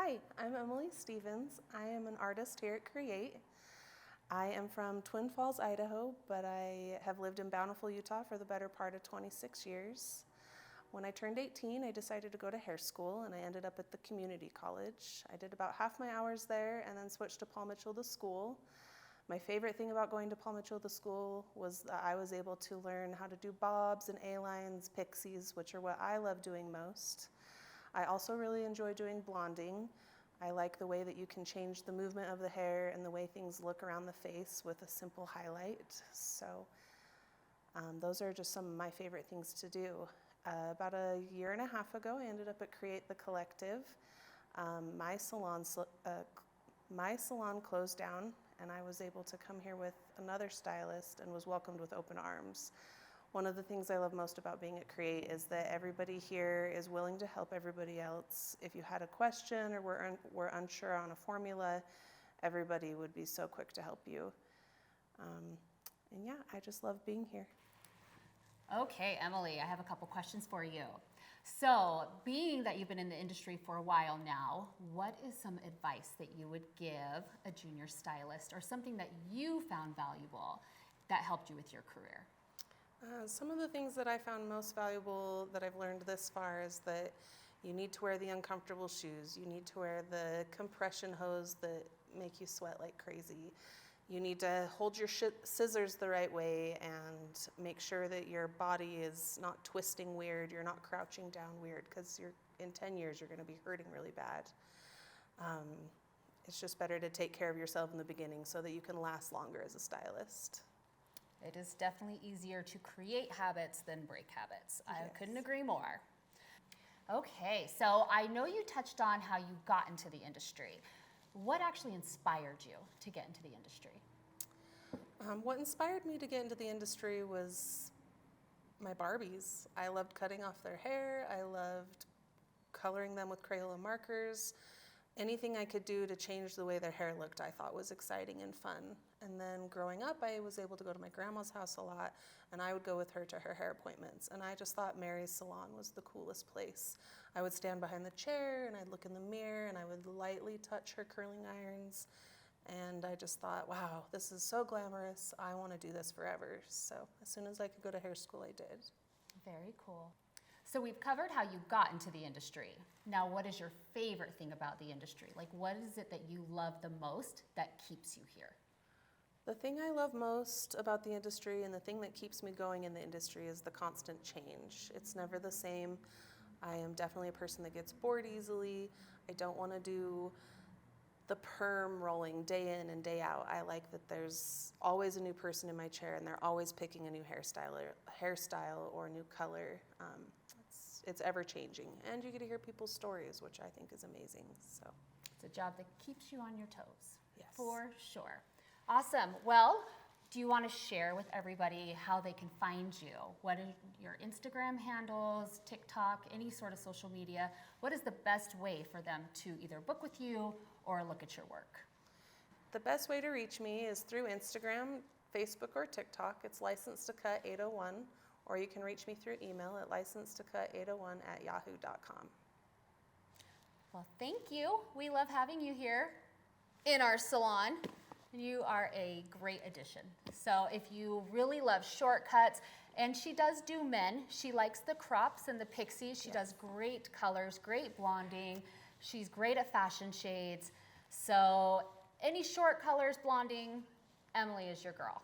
Hi, I'm Emily Stevens. I am an artist here at Create. I am from Twin Falls, Idaho, but I have lived in Bountiful, Utah for the better part of 26 years. When I turned 18, I decided to go to hair school, and I ended up at the community college. I did about half my hours there and then switched to Paul Mitchell the school. My favorite thing about going to Paul Mitchell the school was that I was able to learn how to do bobs and A-lines, pixies, which are what I love doing most. I also really enjoy doing blonding. I like the way that you can change the movement of the hair and the way things look around the face with a simple highlight. So those are just some of my favorite things to do. About a year and a half ago, I ended up at Create the Collective. My salon closed down, and I was able to come here with another stylist and was welcomed with open arms. One of the things I love most about being at Create is that everybody here is willing to help everybody else. If you had a question or were unsure on a formula, everybody would be so quick to help you. And yeah, I just love being here. Okay, Emily, I have a couple questions for you. So, being that you've been in the industry for a while now, what is some advice that you would give a junior stylist or something that you found valuable that helped you with your career? Some of the things that I found most valuable that I've learned this far is that you need to wear the uncomfortable shoes. You need to wear the compression hose that make you sweat like crazy. You need to hold your scissors the right way and make sure that your body is not twisting weird, you're not crouching down weird, because in 10 years you're going to be hurting really bad. It's just better to take care of yourself in the beginning so that you can last longer as a stylist. It is definitely easier to create habits than break habits. Yes. I couldn't agree more. Okay, so I know you touched on how you got into the industry. What actually inspired you to get into the industry? What inspired me to get into the industry was my Barbies. I loved cutting off their hair. I loved coloring them with Crayola markers. Anything I could do to change the way their hair looked, I thought was exciting and fun. And then growing up, I was able to go to my grandma's house a lot, and I would go with her to her hair appointments. And I just thought Mary's salon was the coolest place. I would stand behind the chair, and I'd look in the mirror, and I would lightly touch her curling irons. And I just thought, wow, this is so glamorous. I want to do this forever. So as soon as I could go to hair school, I did. Very cool. So we've covered how you got into the industry. Now, what is your favorite thing about the industry? Like, what is it that you love the most that keeps you here? The thing I love most about the industry and the thing that keeps me going in the industry is the constant change. It's never the same. I am definitely a person that gets bored easily. I don't want to do the perm rolling day in and day out. I like that there's always a new person in my chair and they're always picking a new hairstyle or a new color. It's ever changing, and you get to hear people's stories, which I think is amazing. So it's a job that keeps you on your toes. Yes. For sure. Awesome. Well, do you want to share with everybody how they can find you? What are your Instagram handles, TikTok, any sort of social media? What is the best way for them to either book with you or look at your work? The best way to reach me is through Instagram, Facebook, or TikTok. It's Licensed to Cut 801, or you can reach me through email at licensedtocut801@yahoo.com. Well, thank you. We love having you here in our salon. You are a great addition. So if you really love shortcuts, and she does do men, she likes the crops and the pixies. She does great colors, great blonding. She's great at fashion shades. So any short colors, blonding, Emily is your girl.